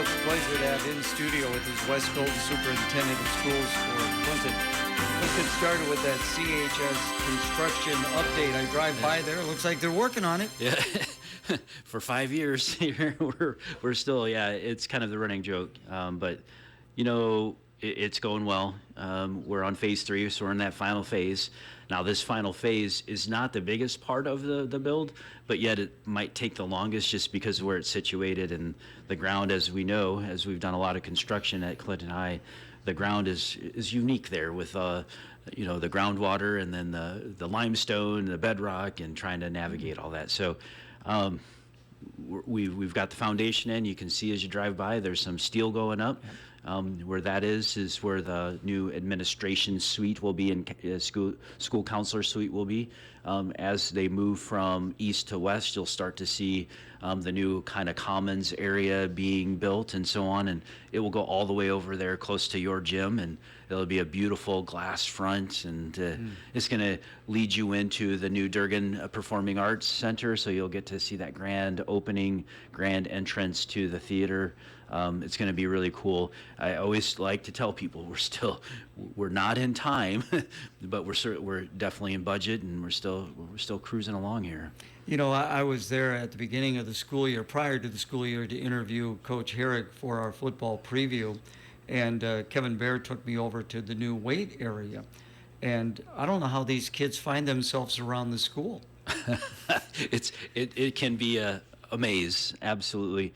it's a pleasure to have in studio with us Wes Golden, Superintendent of Schools for Clinton. Let's get started with that CHS construction update. I drive by there. It looks like they're working on it. Yeah, for 5 years here, we're still, it's kind of the running joke. But it's going well. We're on phase 3, so we're in that final phase. Now, this final phase is not the biggest part of the build, but yet it might take the longest just because of where it's situated and the ground, as we know, as we've done a lot of construction at Clinton High. The ground is unique there with the groundwater and then the limestone, the bedrock, and trying to navigate all that. So we've got the foundation in. You can see as you drive by, there's some steel going up. Where that is where the new administration suite will be, and school counselor suite will be. As they move from east to west, you'll start to see the new kind of commons area being built and so on, and it will go all the way over there close to your gym, and it'll be a beautiful glass front, and it's going to lead you into the new Durgan Performing Arts Center, so you'll get to see that grand opening, grand entrance to the theater. It's going to be really cool. I always like to tell people we're not in time, but we're definitely in budget, and we're still cruising along here. You know, I was there at the beginning of the school year, prior to the school year, to interview Coach Herrick for our football preview, and Kevin Bear took me over to the new weight area, and I don't know how these kids find themselves around the school. It can be a maze, absolutely.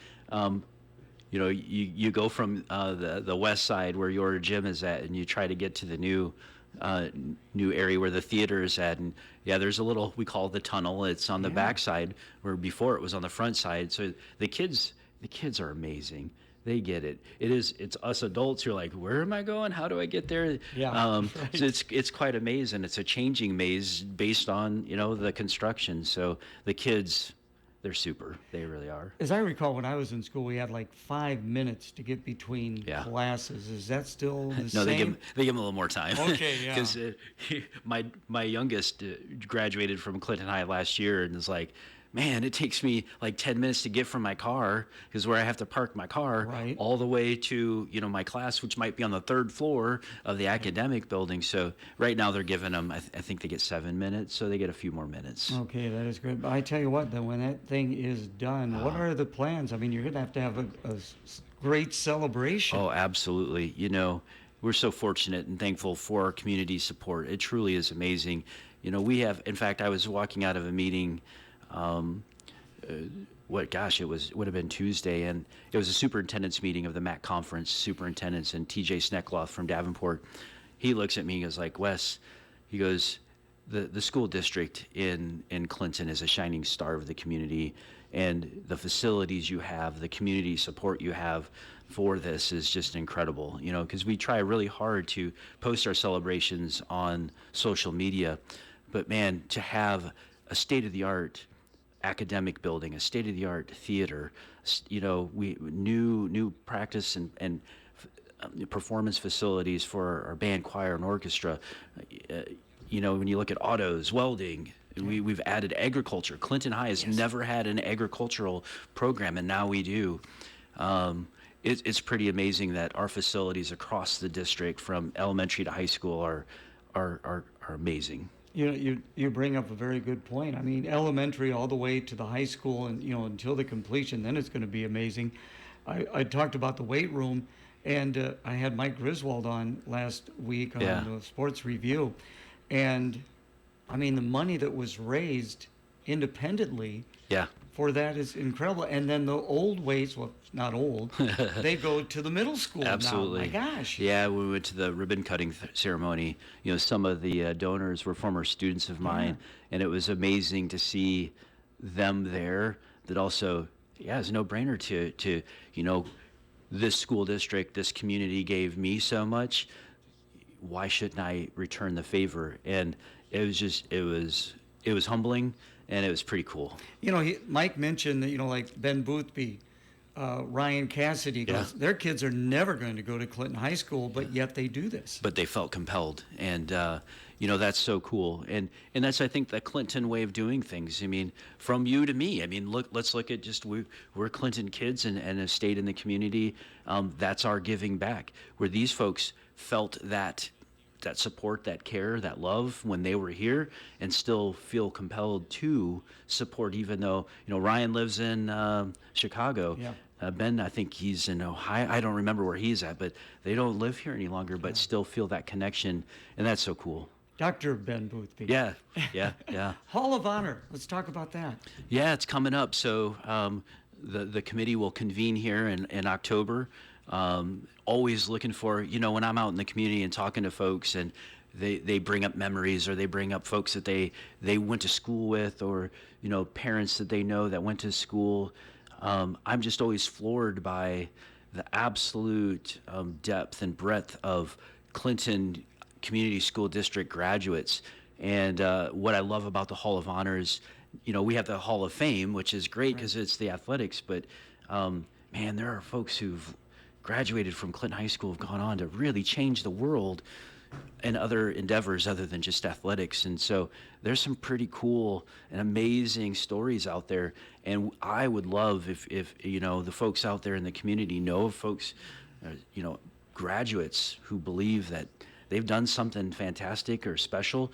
You go from the west side where your gym is at, and you try to get to the new area where the theater is at, and there's a little, we call it the tunnel. It's on the back side, where before it was on the front side. So the kids are amazing. They get it. It's us adults who are like, where am I going? How do I get there? Right. So it's quite a maze, and it's a changing maze based on the construction. So the kids, they're super. They really are. As I recall, when I was in school, we had like 5 minutes to get between classes. Is that still the No, same? they give them a little more time. Okay, yeah. Because my youngest graduated from Clinton High last year, and is like, man, it takes me like 10 minutes to get from my car, because where I have to park my car, all the way to my class, which might be on the 3rd floor of the academic building. So right now they're giving them, I think they get 7 minutes, so they get a few more minutes. Okay, that is good. But I tell you what, then when that thing is done, what are the plans? I mean, you're going to have a great celebration. Oh, absolutely. We're so fortunate and thankful for our community support. It truly is amazing. We have, in fact, I was walking out of a meeting, would have been Tuesday, and it was a superintendent's meeting of the MAC conference, superintendents, and TJ Sneckloff from Davenport. He looks at me and goes like, Wes, he goes, the school district in Clinton is a shining star of the community, and the facilities you have, the community support you have for this is just incredible, because we try really hard to post our celebrations on social media, but man, to have a state-of-the-art academic building, a state-of-the-art theater, new practice and performance facilities for our band, choir, and orchestra. When you look at autos, welding, we've added agriculture. Clinton High has never had an agricultural program, and now we do. It's pretty amazing that our facilities across the district, from elementary to high school, are amazing. You bring up a very good point. I mean, elementary all the way to the high school, and until the completion, then it's going to be amazing. I talked about the weight room, and I had Mike Griswold on last week on the Sports Review, and I mean, the money that was raised independently for that is incredible. And then the old weights, well, not old, they go to the middle school. Absolutely. Now. My gosh. Yeah, we went to the ribbon cutting ceremony. Some of the donors were former students of mine, and it was amazing to see them there. That also, it's a no-brainer to this school district, this community gave me so much. Why shouldn't I return the favor? And it was humbling, and it was pretty cool. Mike mentioned that, like Ben Boothby Ryan Cassidy goes, their kids are never going to go to Clinton High School, but yet they do this. But they felt compelled, and that's so cool. And that's, I think, the Clinton way of doing things. I mean, from you to me. I mean, let's look at just we're Clinton kids and have stayed in the community. That's our giving back. Where these folks felt that support, that care, that love when they were here, and still feel compelled to support, even though Ryan lives in Chicago. Yeah. Ben, I think he's in Ohio. I don't remember where he's at, but they don't live here any longer, but still feel that connection, and that's so cool. Dr. Ben Boothby. Yeah. Hall of Honor. Let's talk about that. Yeah, it's coming up. So the committee will convene here in October. Always looking for, when I'm out in the community and talking to folks, and they bring up memories, or they bring up folks that they went to school with, or parents that they know that went to school. I'm just always floored by the absolute depth and breadth of Clinton Community School District graduates. And what I love about the Hall of Honor is, we have the Hall of Fame, which is great because it's the athletics, but man, there are folks who've graduated from Clinton High School, have gone on to really change the world and other endeavors other than just athletics. And so there's some pretty cool and amazing stories out there. And I would love if the folks out there in the community know of folks, graduates who believe that they've done something fantastic or special.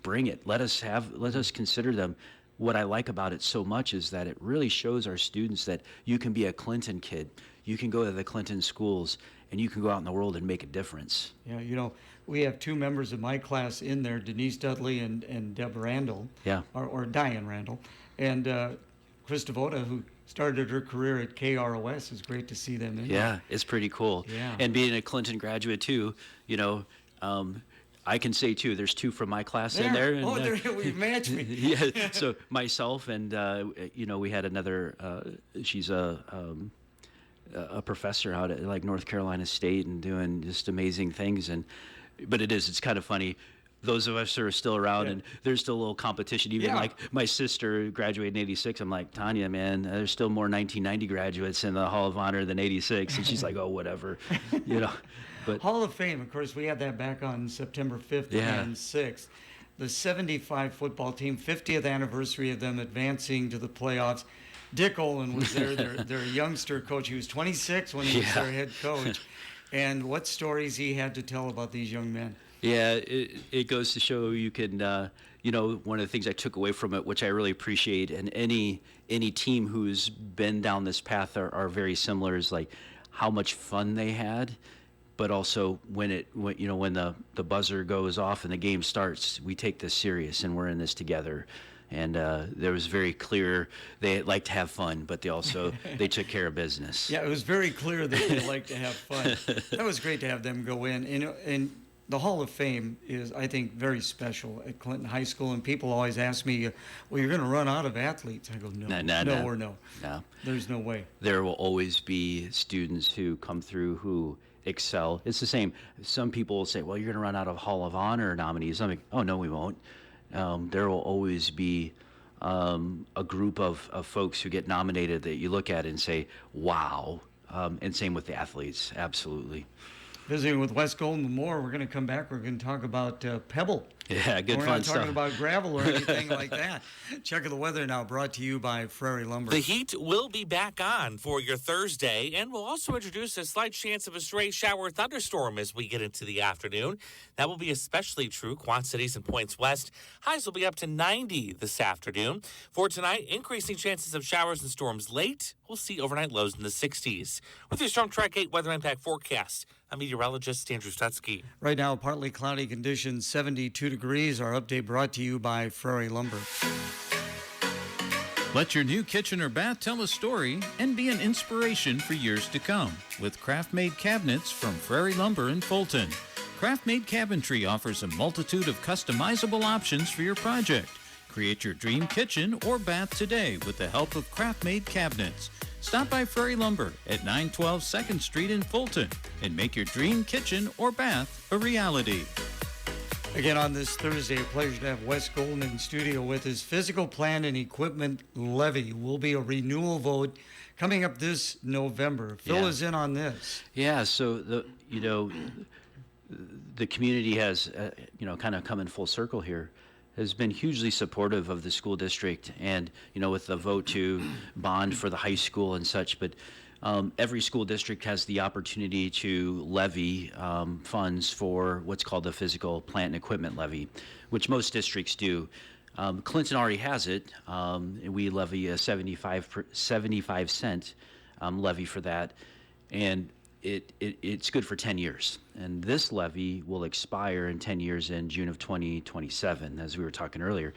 Bring it. Let us consider them. What I like about it so much is that it really shows our students that you can be a Clinton kid. You can go to the Clinton schools, and you can go out in the world and make a difference. Yeah, we have two members of my class in there, Denise Dudley and Deb Randall. Yeah. Or Diane Randall. And Chris Devoda, who started her career at KROS. It's great to see them in there. Yeah, it's pretty cool. Yeah. And being a Clinton graduate, too, I can say, too, there's two from my class in there. And, we've matched me. Yeah, so myself and, we had another, she's a professor out at North Carolina State and doing just amazing things. But it's kind of funny. Those of us who are still around, and there's still a little competition. Even my sister graduated in '86. I'm like, Tanya, man, there's still more 1990 graduates in the Hall of Honor than '86. And she's like, oh, whatever, But Hall of Fame, of course, we had that back on September 5th and 6th. The 75 football team, 50th anniversary of them advancing to the playoffs. Dick Olin was there, their youngster coach. He was 26 when he was their head coach. And what stories he had to tell about these young men. Yeah, it goes to show you can, one of the things I took away from it, which I really appreciate, and any team who's been down this path are very similar, is like how much fun they had, but also when the buzzer goes off and the game starts, we take this serious and we're in this together. And there was very clear they like to have fun, but they took care of business. Yeah, it was very clear that they like to have fun. That was great to have them go in. And the Hall of Fame is, I think, very special at Clinton High School. And people always ask me, well, you're going to run out of athletes. I go, no. No. There's no way. There will always be students who come through who excel. It's the same. Some people will say, well, you're going to run out of Hall of Honor nominees. I'm like, oh, no, we won't. There will always be a group of folks who get nominated that you look at and say, wow. And same with the athletes, absolutely. Visiting with Wes Golden more, we're going to come back. We're going to talk about Pebble. Yeah, good We're fun not stuff. talking about gravel or anything like that. Check of the weather now brought to you by Prairie Lumber. The heat will be back on for your Thursday, and we'll also introduce a slight chance of a stray shower thunderstorm as we get into the afternoon. That will be especially true Quad Cities and points west. Highs will be up to 90 this afternoon. For tonight, increasing chances of showers and storms late. We'll see overnight lows in the 60s. With your Storm Track 8 weather impact forecast, I'm meteorologist Andrew Stutzky. Right now, partly cloudy conditions, 72 degrees. Our update brought to you by Prairie Lumber. Let your new kitchen or bath tell a story and be an inspiration for years to come with craft-made cabinets from Prairie Lumber in Fulton. Craft-made Cabinetry offers a multitude of customizable options for your project. Create your dream kitchen or bath today with the help of craft-made cabinets. Stop by Prairie Lumber at 912 2nd Street in Fulton and make your dream kitchen or bath a reality. Again, on this Thursday, a pleasure to have Wes Golden in studio with his physical plant and equipment levy will be a renewal vote coming up this November. Fill Yeah. us in on this. Yeah, so the community has, kind of come in full circle here, has been hugely supportive of the school district and, with the vote to bond for the high school and such. But every school district has the opportunity to levy funds for what's called the physical plant and equipment levy, which most districts do. Clinton already has it. And we levy a 75 cent levy for that. And it's good for 10 years. And this levy will expire in 10 years in June of 2027, as we were talking earlier.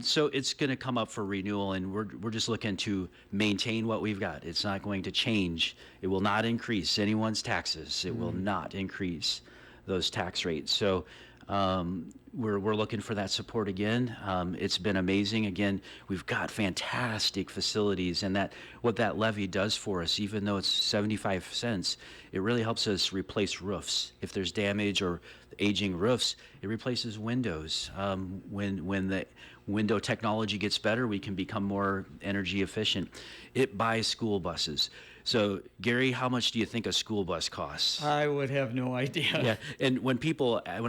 So it's going to come up for renewal, and we're just looking to maintain what we've got. It's not going to change. It will not increase anyone's taxes. It will not increase those tax rates. So we're looking for that support again. It's been amazing. Again, we've got fantastic facilities, and what that levy does for us, even though it's 75 cents, it really helps us replace roofs. If there's damage or aging roofs, it replaces windows. When the window technology gets better, we can become more energy efficient. It buys school buses. So, Gary, how much do you think a school bus costs? I would have no idea. Yeah, and when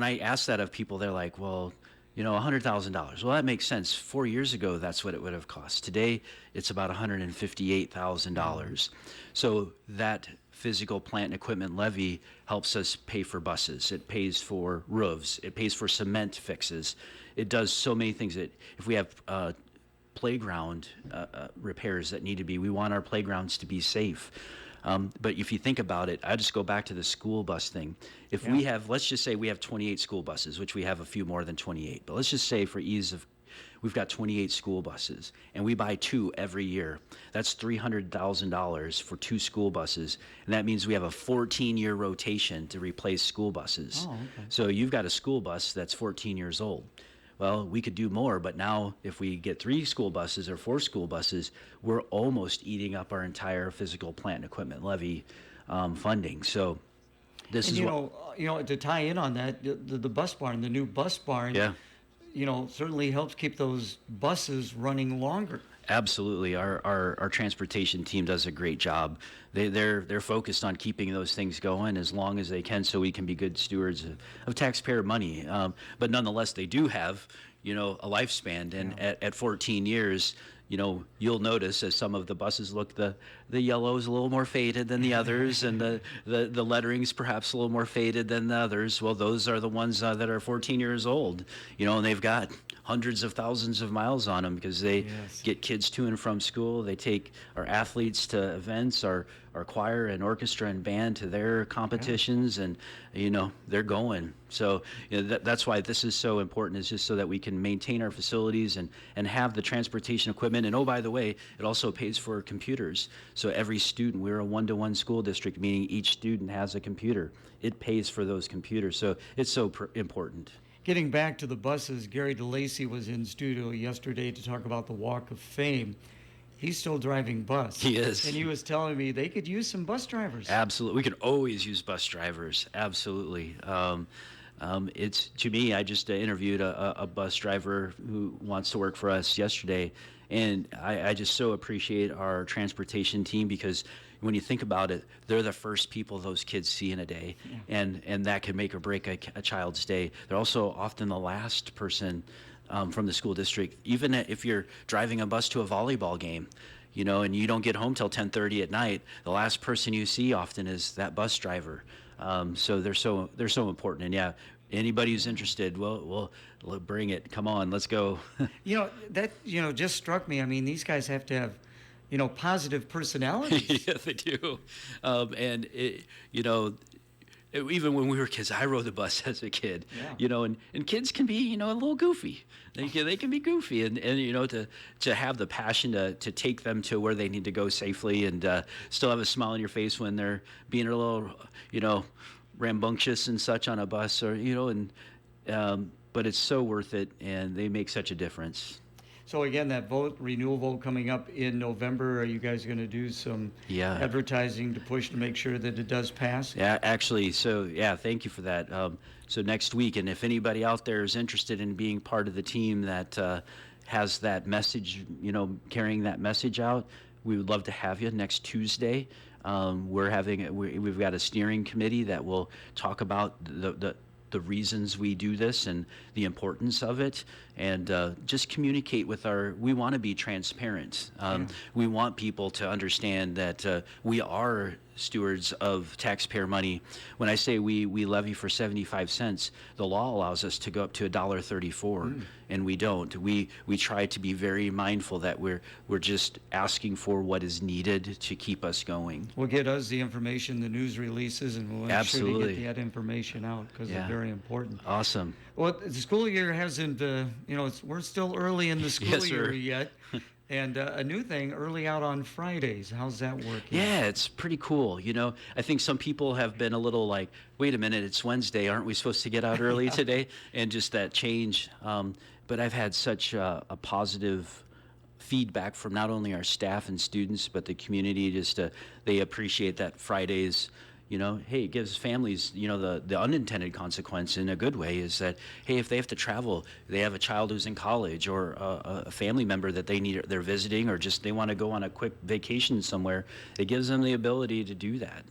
I ask that of people, they're like, well, $100,000. Well, that makes sense. 4 years ago, that's what it would have cost. Today, it's about $158,000. So that physical plant and equipment levy helps us pay for buses. It pays for roofs. It pays for cement fixes. It does so many things. If we have playground repairs that need to be, we want our playgrounds to be safe. But if you think about it, I just go back to the school bus thing. If we have, let's just say we have 28 school buses, which we have a few more than 28, but let's just say for ease of, we've got 28 school buses, and we buy 2 every year. That's $300,000 for 2 school buses, and that means we have a 14-year rotation to replace school buses. Oh, okay. So you've got a school bus that's 14 years old. Well, we could do more, but now if we get 3 school buses or 4 school buses, we're almost eating up our entire physical plant and equipment levy funding. So this And is to tie in on that, the bus barn, the new bus barn, Yeah. Certainly helps keep those buses running longer. Absolutely. Our transportation team does a great job. They're focused on keeping those things going as long as they can, so we can be good stewards of taxpayer money. But nonetheless, they do have, a lifespan. And at 14 years, you'll notice as some of the buses look, the yellow is a little more faded than the others, and the lettering's perhaps a little more faded than the others. Well, those are the ones that are 14 years old, and they've got hundreds of thousands of miles on them because they get kids to and from school. They take our athletes to events, our choir and orchestra and band to their competitions, and they're going. So that's why this is so important, is just so that we can maintain our facilities and have the transportation equipment. And oh, by the way, it also pays for computers. So every student, we're a 1-to-1 school district, meaning each student has a computer. It pays for those computers. So it's so important. Getting back to the buses, Gary DeLacy was in studio yesterday to talk about the Walk of Fame. He's still driving bus. He is. And he was telling me they could use some bus drivers. Absolutely. We could always use bus drivers. Absolutely. It's, to me, I just interviewed a bus driver who wants to work for us yesterday. And I just so appreciate our transportation team, because when you think about it, they're the first people those kids see in a day, and that can make or break a child's day. They're also often the last person from the school district, even if you're driving a bus to a volleyball game, and you don't get home till 10:30 at night. The last person you see often is that bus driver. So they're so important. And yeah, anybody who's interested, we'll bring it. Come on, let's go. That just struck me. I mean, these guys have to have positive personalities. Yeah, they do. And even when we were kids, I rode the bus as a kid. Yeah. And kids can be a little goofy. They can be goofy, and to have the passion to take them to where they need to go safely, and still have a smile on your face when they're being a little rambunctious and such on a bus, or but it's so worth it, and they make such a difference. So again, that renewal vote coming up in November, are you guys going to do some advertising to push to make sure that it does pass? Yeah, actually, thank you for that. So next week, and if anybody out there is interested in being part of the team that has that message, carrying that message out, we would love to have you next Tuesday. We've got a steering committee that will talk about the reasons we do this and the importance of it, and just communicate with we want to be transparent. We want people to understand that we are stewards of taxpayer money. When I say we levy for 75 cents, the law allows us to go up to $1.34, and we don't. We try to be very mindful that we're just asking for what is needed to keep us going. Well, get us the information, the news releases, and we'll make sure to Absolutely. get that information out because Yeah. it's very important. Awesome. Well, the school year hasn't, we're still early in the school Yes, year sir. yet. And a new thing, early out on Fridays. How's that working? Yeah, it's pretty cool. I think some people have been a little like, wait a minute, it's Wednesday. Aren't we supposed to get out early today? And just that change. But I've had such a positive feedback from not only our staff and students, but the community. They appreciate that Fridays, hey, it gives families, the unintended consequence in a good way is that, hey, if they have to travel, they have a child who's in college or a family member that they're visiting, or just they want to go on a quick vacation somewhere, it gives them the ability to do that.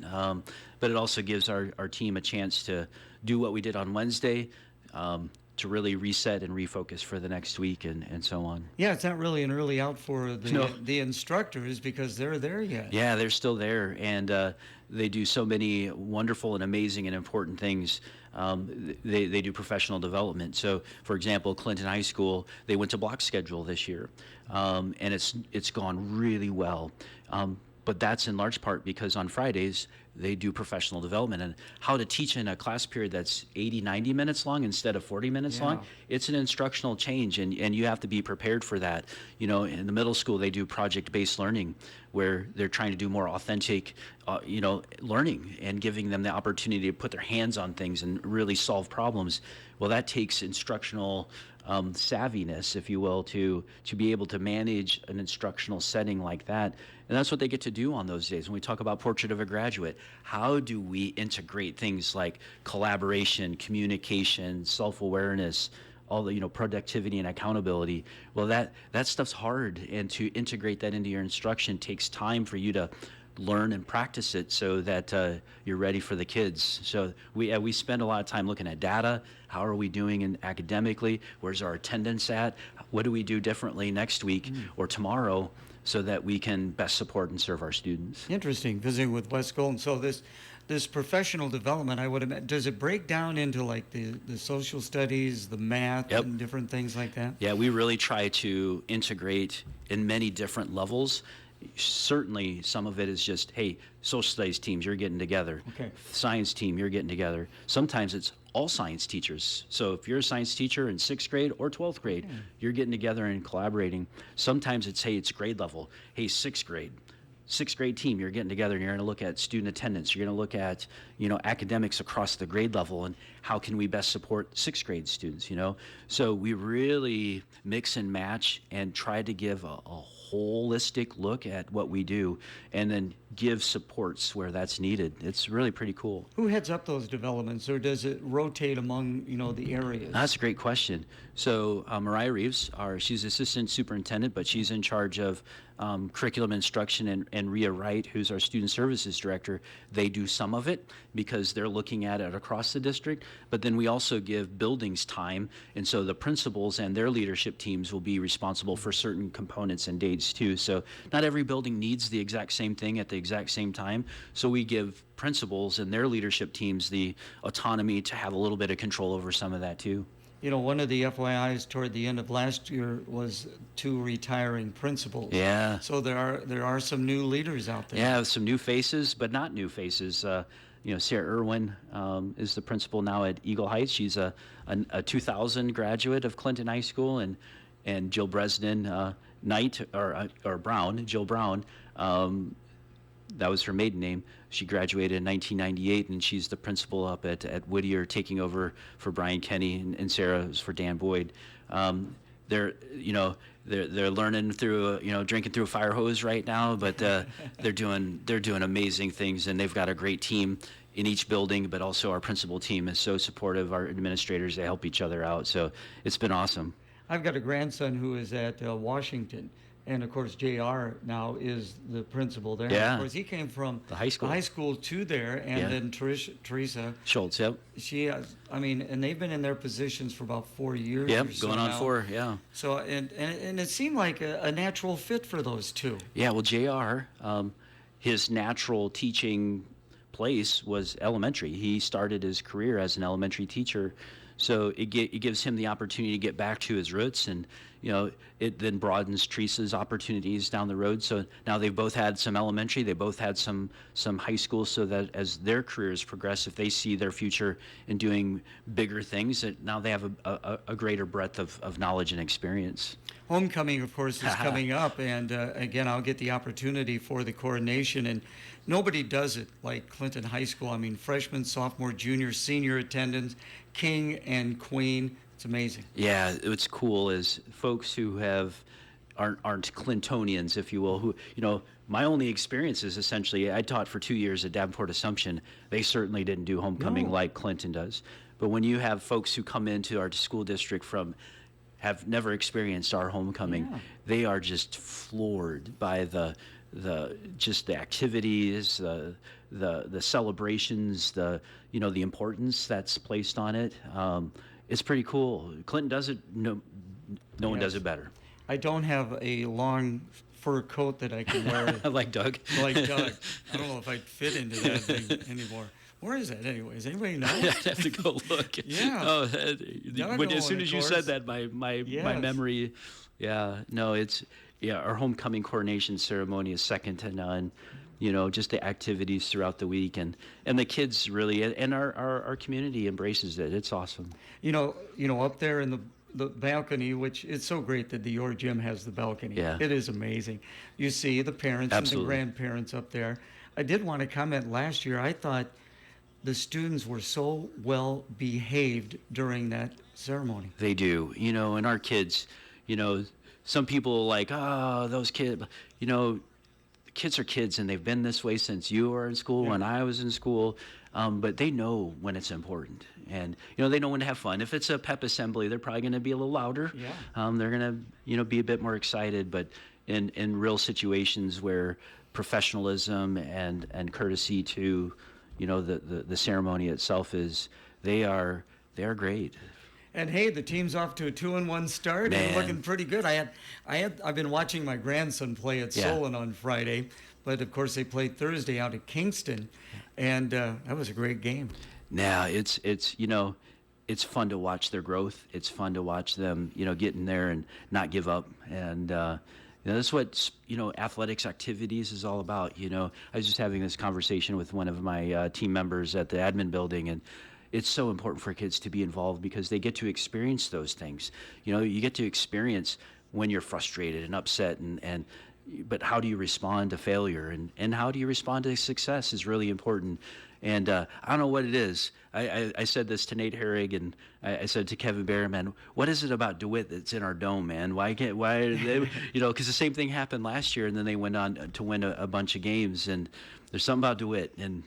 But it also gives our team a chance to do what we did on Wednesday, to really reset and refocus for the next week and so on. Yeah, it's not really an early out for No. the instructors because they're there yet. Yeah, they're still there, and they do so many wonderful and amazing and important things. They do professional development. So, for example, Clinton High School, they went to block schedule this year, and it's gone really well. But that's in large part because on Fridays, they do professional development and how to teach in a class period that's 80, 90 minutes long instead of 40 minutes long. It's an instructional change, and you have to be prepared for that. In the middle school, they do project-based learning where they're trying to do more authentic, learning and giving them the opportunity to put their hands on things and really solve problems. Well, that takes instructional savviness, if you will, to be able to manage an instructional setting like that. And that's what they get to do on those days. When we talk about Portrait of a Graduate, how do we integrate things like collaboration, communication, self-awareness, all the productivity and accountability? Well, that stuff's hard, and to integrate that into your instruction takes time for you to learn and practice it so that you're ready for the kids. So we spend a lot of time looking at data. How are we doing academically? Where's our attendance at? What do we do differently next week or tomorrow so that we can best support and serve our students? Interesting, visiting with West Golden. So this professional development, I would imagine, does it break down into like the social studies, the math, Yep. and different things like that? Yeah, we really try to integrate in many different levels. Certainly, some of it is just, hey, social studies teams, you're getting together. Okay. Science team, you're getting together. Sometimes it's all science teachers. So if you're a science teacher in 6th grade or 12th grade, you're getting together and collaborating. Sometimes it's grade level. Hey, 6th grade team, you're getting together and you're going to look at student attendance. You're going to look at, academics across the grade level and how can we best support 6th grade students, So we really mix and match and try to give a holistic look at what we do and then give supports where that's needed. It's really pretty cool. Who heads up those developments, or does it rotate among, the areas? That's a great question. So Mariah Reeves, she's assistant superintendent, but she's in charge of curriculum instruction, and Rhea Wright, who's our student services director, they do some of it because they're looking at it across the district. But then we also give buildings time, and so the principals and their leadership teams will be responsible for certain components and dates too. So not every building needs the exact same thing at the exact same time. So we give principals and their leadership teams the autonomy to have a little bit of control over some of that too. One of the FYIs toward the end of last year was 2 retiring principals. Yeah. So there are some new leaders out there. Yeah, some new faces, but not new faces. Sarah Irwin is the principal now at Eagle Heights. She's a 2000 graduate of Clinton High School, and Jill Bresnan Jill Brown. That was her maiden name. She graduated in 1998, and she's the principal up at Whittier, taking over for Brian Kenny, and Sarah is for Dan Boyd. They're learning through drinking through a fire hose right now, but they're doing amazing things, and they've got a great team in each building. But also our principal team is so supportive. Our administrators, they help each other out, so it's been awesome. I've got a grandson who is at Washington, And of course, JR now is the principal there. Yeah. Of course, he came from The high school. to there, and Yeah. then Teresa, Schultz, yep. she has, I mean, and they've been in their positions for about 4 years. Yep, or so going on now. 4, yeah. So, and it seemed like a natural fit for those two. Yeah, well, JR, his natural teaching place was elementary. He started his career as an elementary teacher, so it gives him the opportunity to get back to his roots, and it then broadens Teresa's opportunities down the road. So now they've both had some elementary, they both had some high school, so that as their careers progress, if they see their future in doing bigger things, that now they have a greater breadth of knowledge and experience. Homecoming, of course, is coming up, and again, I'll get the opportunity for the coronation, and nobody does it like Clinton High School. I mean, freshman, sophomore, junior, senior attendance, king and queen. It's amazing. Yeah, what's cool is folks who aren't Clintonians, if you will, who, my only experience is essentially I taught for 2 years at Davenport Assumption. They certainly didn't do homecoming No. like Clinton does. But when you have folks who come into our school district have never experienced our homecoming, Yeah. they are just floored by the activities, the celebrations, the importance that's placed on it. It's pretty cool. Clinton does it. No one does Yes. it better. I don't have a long fur coat that I can wear Like Doug. like Doug. I don't know if I'd fit into that thing anymore. Where is that anyway? Does anybody know? I'd have to go look. Yeah. Oh, as soon of as you course. said that, my Yes. memory. Yeah. No, our homecoming coronation ceremony is second to none. Just the activities throughout the week, and the kids really, and our community embraces it. It's awesome. Up there in the balcony, which it's so great that the Your Gym has the balcony. Yeah. It is amazing. You see the parents Absolutely. and the grandparents up there. I did want to comment last year. I thought the students were so well behaved during that ceremony. They do, and our kids, some people are like, oh, those kids, kids are kids, and they've been this way since you were in school, Yeah. when I was in school, but they know when it's important, and they know when to have fun. If it's a pep assembly, they're probably going to be a little louder. Yeah. They're going to be a bit more excited, but in real situations where professionalism and courtesy to the ceremony itself they are great. And hey, the team's off to a 2-1 start and Man. looking pretty good. I've been watching my grandson play at Yeah. Solon on Friday, but of course they played Thursday out at Kingston, and that was a great game. Now it's fun to watch their growth. It's fun to watch them get in there and not give up, and that's what athletics activities is all about. I was just having this conversation with one of my team members at the admin building, and it's so important for kids to be involved because they get to experience those things. You get to experience when you're frustrated and upset, but how do you respond to failure, and how do you respond to success is really important. And I don't know what it is. I said this to Nate Herrig, and I said to Kevin Bear, man, what is it about DeWitt that's in our dome, man? Why are they, because the same thing happened last year, and then they went on to win a bunch of games, and there's something about DeWitt, and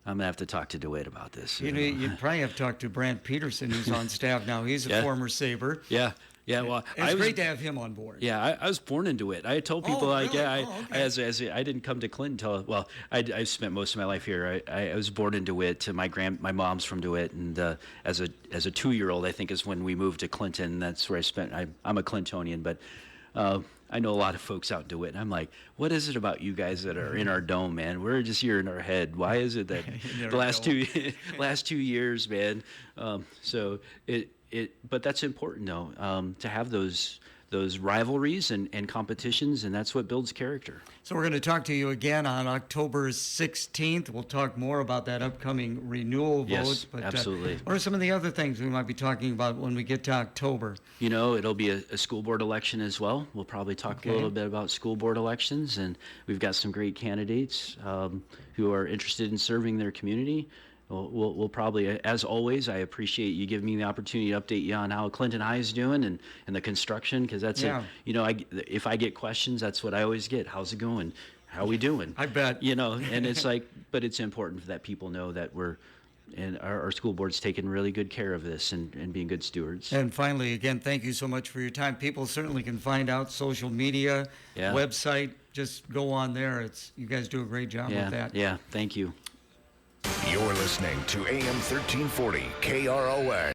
I'm going to have to talk to DeWitt about this. You'd probably have talked to Brant Peterson, who's on staff now. He's a Yeah. former Sabre. Yeah. Well, It's great to have him on board. Yeah, I was born into it. I told people, really? I Okay. I didn't come to Clinton until, I spent most of my life here. I was born in DeWitt. My mom's from DeWitt, and as a 2-year-old, I think is when we moved to Clinton. That's where I spent. I'm a Clintonian, but I know a lot of folks out in DeWitt, and I'm like, what is it about you guys that are in our dome, man? We're just here in our head. Why is it that In the our last dome. last 2 years, man? But that's important though, to have those rivalries and competitions, and that's what builds character. So we're going to talk to you again on October 16th. We'll talk more about that upcoming renewal vote. Yes, But, absolutely. what are some of the other things we might be talking about when we get to October? It'll be a school board election as well. We'll probably talk Okay. a little bit about school board elections, and we've got some great candidates who are interested in serving their community. We'll probably, as always, I appreciate you giving me the opportunity to update you on how Clinton High is doing and the construction, because that's Yeah. if I get questions, that's what I always get. How's it going? How we doing? I bet. And it's like, but it's important that people know that our school board's taken really good care of this and being good stewards. And finally, again, thank you so much for your time. People certainly can find out social media, Yeah. website. Just go on there. You guys do a great job with that. Yeah, thank you. You're listening to AM 1340 KROS.